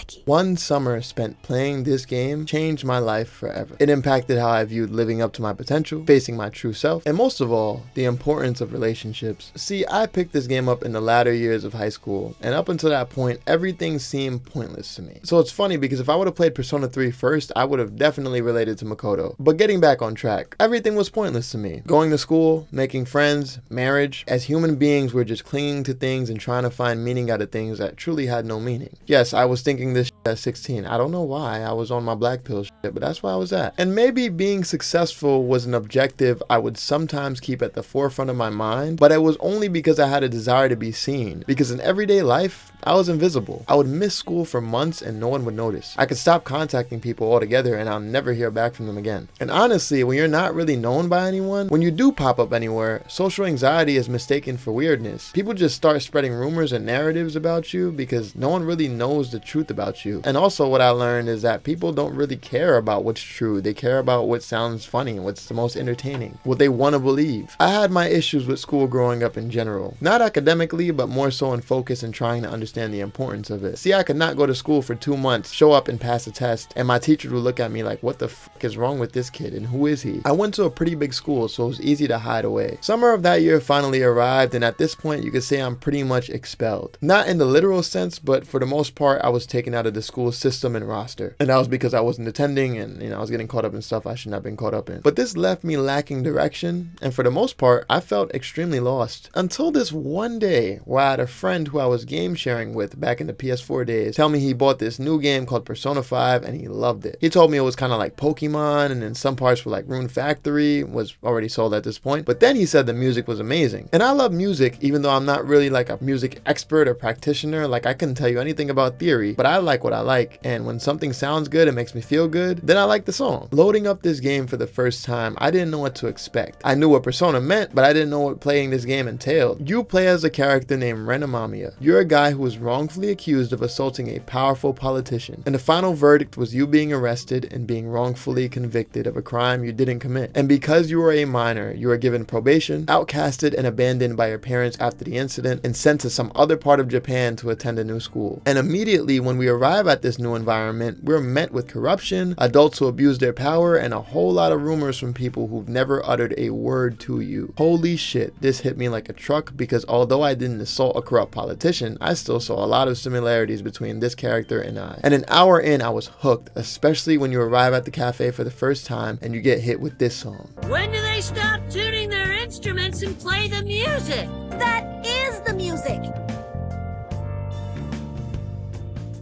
ApplePsyche. One summer spent playing this game changed my life forever. It impacted how I viewed living up to my potential, facing my true self, and most of all, the importance of relationships. See, I picked this game up in the latter years of high school, and up until that point, everything seemed pointless to me. So it's funny because if I would have played Persona 3 first, I would have definitely related to Makoto. But getting back on track, everything was pointless to me. Going to school, making friends, marriage. As human beings, we're just clinging to things and trying to find meaning out of things that truly had no meaning. Yes, I was thinking this at 16. I don't know why. I was on my black pill shit, but that's where I was at. And maybe being successful was an objective I would sometimes keep at the forefront of my mind, but it was only because I had a desire to be seen. Because in everyday life, I was invisible. I would miss school for months and no one would notice. I could stop contacting people altogether and I'll never hear back from them again. And honestly, when you're not really known by anyone, when you do pop up anywhere, social anxiety is mistaken for weirdness. People just start spreading rumors and narratives about you because no one really knows the truth about you. And also what I learned is that people don't really care about what's true. They care about what sounds funny, what's the most entertaining, what they want to believe. I had my issues with school growing up in general. Not academically, but more so in focus and trying to understand the importance of it. See, I could not go to school for 2 months, show up and pass a test, and my teachers would look at me like, what the fuck is wrong with this kid and who is he? I went to a pretty big school, so it was easy to hide away. Summer of that year finally arrived, and at this point you could say I'm pretty much expelled. Not in the literal sense, but for the most part I was taken out of the school system and roster. And that was because I wasn't attending and I was getting caught up in stuff I should not have been caught up in. But this left me lacking direction, and for the most part I felt extremely lost. Until this one day where I had a friend who I was game sharing with back in the PS4 days tell me he bought this new game called Persona 5 and he loved it. He told me it was kind of like Pokemon, and then some parts were like Rune Factory, was already sold at this point, but then he said the music was amazing. And I love music even though I'm not really like a music expert or practitioner. Like I couldn't tell you anything about theory, but I like what I like, and when something sounds good and makes me feel good, then I like the song. Loading up this game for the first time, I didn't know what to expect. I knew what Persona meant, but I didn't know what playing this game entailed. You play as a character named Ren Amamiya. You're a guy who was wrongfully accused of assaulting a powerful politician, and the final verdict was you being arrested and being wrongfully convicted of a crime you didn't commit. And because you were a minor, you were given probation, outcasted and abandoned by your parents after the incident, and sent to some other part of Japan to attend a new school. And immediately when we arrive at this new environment, we're met with corruption, adults who abuse their power, and a whole lot of rumors from people who've never uttered a word to you. Holy shit, this hit me like a truck, because although I didn't assault a corrupt politician, I still saw a lot of similarities between this character and I. And an hour in, I was hooked, especially when you arrive at the cafe for the first time and you get hit with this song. When do they stop tuning their instruments and play the music? That is the music!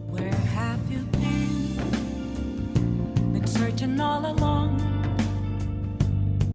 Where have you been? Been searching all along.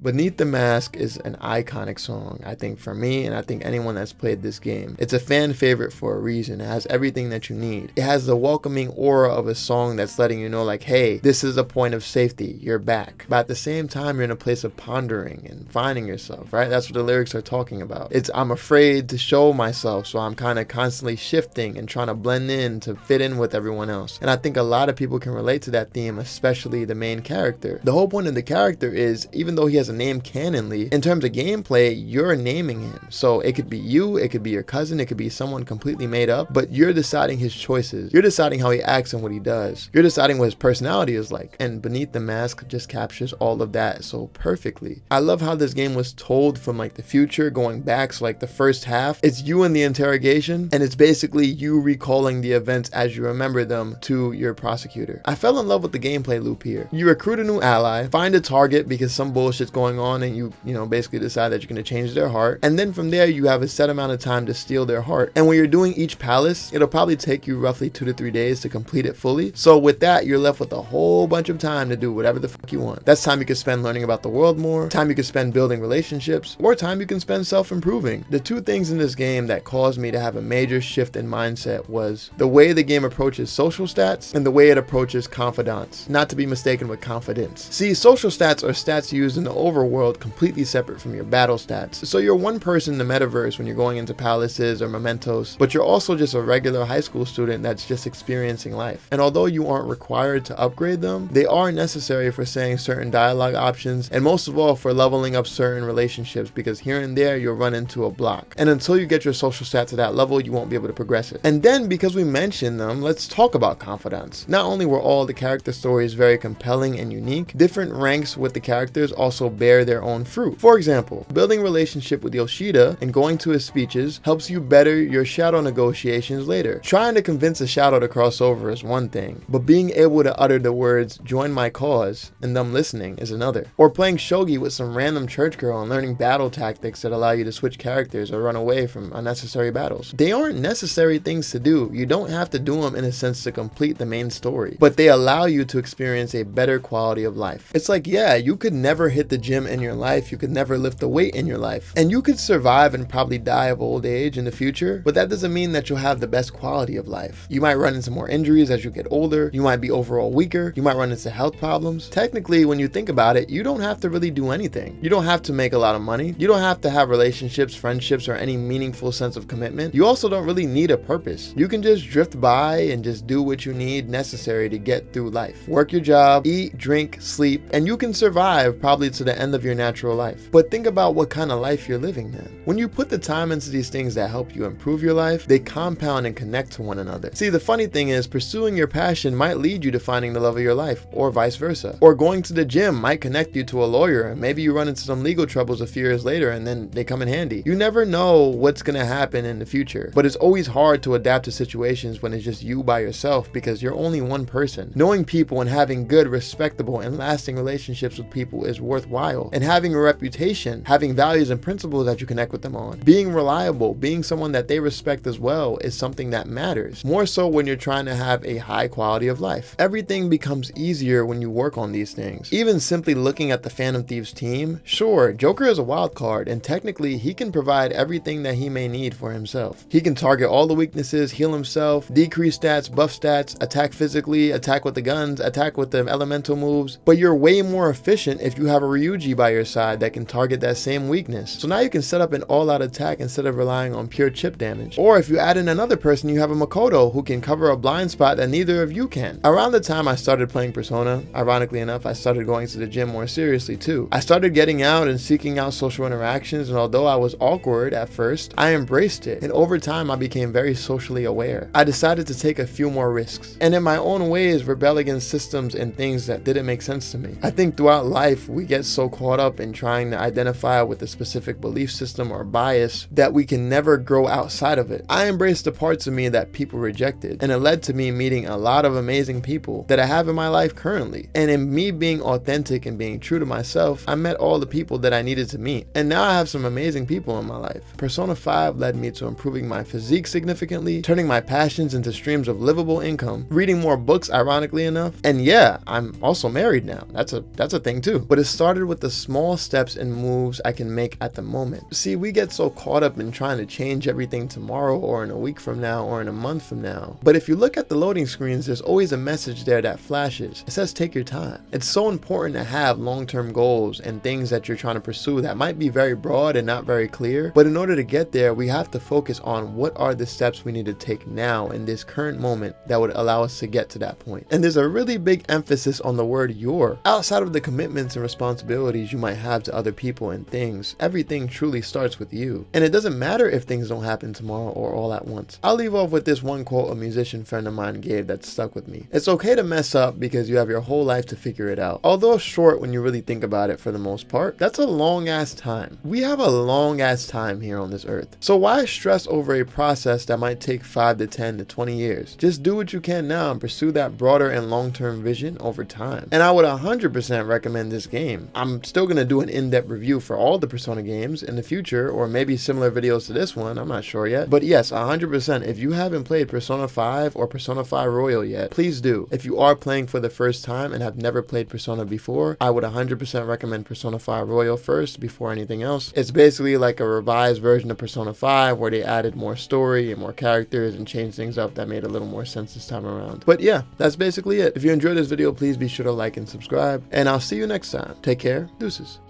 Beneath the Mask is an iconic song, I think, for me, and I think anyone that's played this game. It's a fan favorite for a reason. It has everything that you need. It has the welcoming aura of a song that's letting you know, like, hey, this is a point of safety, you're back. But at the same time, you're in a place of pondering and finding yourself, right? That's what the lyrics are talking about. It's, I'm afraid to show myself, so I'm kind of constantly shifting and trying to blend in to fit in with everyone else. And I think a lot of people can relate to that theme, especially the main character. The whole point of the character is, even though he has a name canonly, in terms of gameplay, you're naming him. So it could be you, it could be your cousin, it could be someone completely made up, but you're deciding his choices. You're deciding how he acts and what he does. You're deciding what his personality is like. And Beneath the Mask just captures all of that so perfectly. I love how this game was told from like the future going back. So like the first half, it's you in the interrogation, and it's basically you recalling the events as you remember them to your prosecutor. I fell in love with the gameplay loop here. You recruit a new ally, find a target because some bullshit's going on, and you basically decide that you're going to change their heart, and then from there you have a set amount of time to steal their heart. And when you're doing each palace, it'll probably take you roughly 2 to 3 days to complete it fully. So with that, you're left with a whole bunch of time to do whatever the fuck you want. That's time you can spend learning about the world more, time you can spend building relationships, or time you can spend self-improving. The two things in this game that caused me to have a major shift in mindset was the way the game approaches social stats and the way it approaches confidants, not to be mistaken with confidence. See, social stats are stats used in the old overworld completely separate from your battle stats. So you're one person in the metaverse when you're going into palaces or mementos, but you're also just a regular high school student that's just experiencing life. And although you aren't required to upgrade them, they are necessary for saying certain dialogue options, and most of all for leveling up certain relationships, because here and there you'll run into a block. And until you get your social stat to that level, you won't be able to progress it. And then, because we mentioned them, let's talk about confidants. Not only were all the character stories very compelling and unique, different ranks with the characters also bear their own fruit. For example, building relationship with Yoshida and going to his speeches helps you better your shadow negotiations later. Trying to convince a shadow to cross over is one thing, but being able to utter the words "join my cause" and them listening is another. Or playing shogi with some random church girl and learning battle tactics that allow you to switch characters or run away from unnecessary battles. They aren't necessary things to do. You don't have to do them in a sense to complete the main story, but they allow you to experience a better quality of life. It's like, yeah, you could never hit the gym in your life, you could never lift a weight in your life, and you could survive and probably die of old age in the future, but that doesn't mean that you'll have the best quality of life. You might run into more injuries as you get older, you might be overall weaker, you might run into health problems. Technically, when you think about it, you don't have to really do anything. You don't have to make a lot of money, you don't have to have relationships, friendships, or any meaningful sense of commitment. You also don't really need a purpose. You can just drift by and just do what you need necessary to get through life. Work your job, eat, drink, sleep, and you can survive probably to the end of your natural life. But think about what kind of life you're living then. When you put the time into these things that help you improve your life, they compound and connect to one another. See, the funny thing is, pursuing your passion might lead you to finding the love of your life, or vice versa. Or going to the gym might connect you to a lawyer, and maybe you run into some legal troubles a few years later and then they come in handy. You never know what's gonna happen in the future, but it's always hard to adapt to situations when it's just you by yourself, because you're only one person. Knowing people and having good, respectable, and lasting relationships with people is worthwhile, and having a reputation, having values and principles that you connect with them on, being reliable, being someone that they respect as well, is something that matters, more so when you're trying to have a high quality of life. Everything becomes easier when you work on these things. Even simply looking at the Phantom Thieves team, sure, Joker is a wild card, and technically he can provide everything that he may need for himself. He can target all the weaknesses, heal himself, decrease stats, buff stats, attack physically, attack with the guns, attack with the elemental moves, but you're way more efficient if you have a Ryuji by your side that can target that same weakness. So now you can set up an all-out attack instead of relying on pure chip damage. Or if you add in another person, you have a Makoto who can cover a blind spot that neither of you can. Around the time I started playing Persona, ironically enough, I started going to the gym more seriously too. I started getting out and seeking out social interactions, and although I was awkward at first, I embraced it, and over time I became very socially aware. I decided to take a few more risks, and in my own ways rebel against systems and things that didn't make sense to me. I think throughout life we get so caught up in trying to identify with a specific belief system or bias that we can never grow outside of it. I embraced the parts of me that people rejected, and it led to me meeting a lot of amazing people that I have in my life currently. And in me being authentic and being true to myself, I met all the people that I needed to meet, and now I have some amazing people in my life. Persona 5 led me to improving my physique significantly, turning my passions into streams of livable income, reading more books ironically enough, and yeah, I'm also married now. That's a thing too. But it started with the small steps and moves I can make at the moment. See, we get so caught up in trying to change everything tomorrow or in a week from now or in a month from now. But if you look at the loading screens, there's always a message there that flashes. It says take your time. It's so important to have long-term goals and things that you're trying to pursue that might be very broad and not very clear, but in order to get there, we have to focus on what are the steps we need to take now in this current moment that would allow us to get to that point. And there's a really big emphasis on the word your. Outside of the commitments and responsibilities you might have to other people and things, everything truly starts with you. And it doesn't matter if things don't happen tomorrow or all at once. I'll leave off with this one quote a musician friend of mine gave that stuck with me. It's okay to mess up because you have your whole life to figure it out. Although short when you really think about it for the most part, that's a long ass time. We have a long ass time here on this earth. So why stress over a process that might take 5 to 10 to 20 years? Just do what you can now and pursue that broader and long-term vision over time. And I would 100% recommend this game. I'm still going to do an in-depth review for all the Persona games in the future, or maybe similar videos to this one, I'm not sure yet. But yes, 100%, if you haven't played Persona 5 or Persona 5 Royal yet, please do. If you are playing for the first time and have never played Persona before, I would 100% recommend Persona 5 Royal first before anything else. It's basically like a revised version of Persona 5 where they added more story and more characters and changed things up that made a little more sense this time around. But yeah, that's basically it. If you enjoyed this video, please be sure to like and subscribe, and I'll see you next time. Take care. Deuces.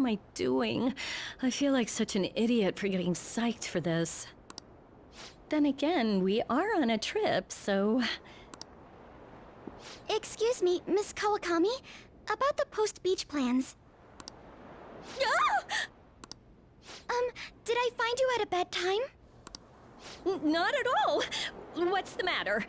am I doing? I feel like such an idiot for getting psyched for this. Then again, we are on a trip, so... Excuse me, Miss Kawakami. About the post-beach plans. Did I find you at a bad time? Not at all! What's the matter?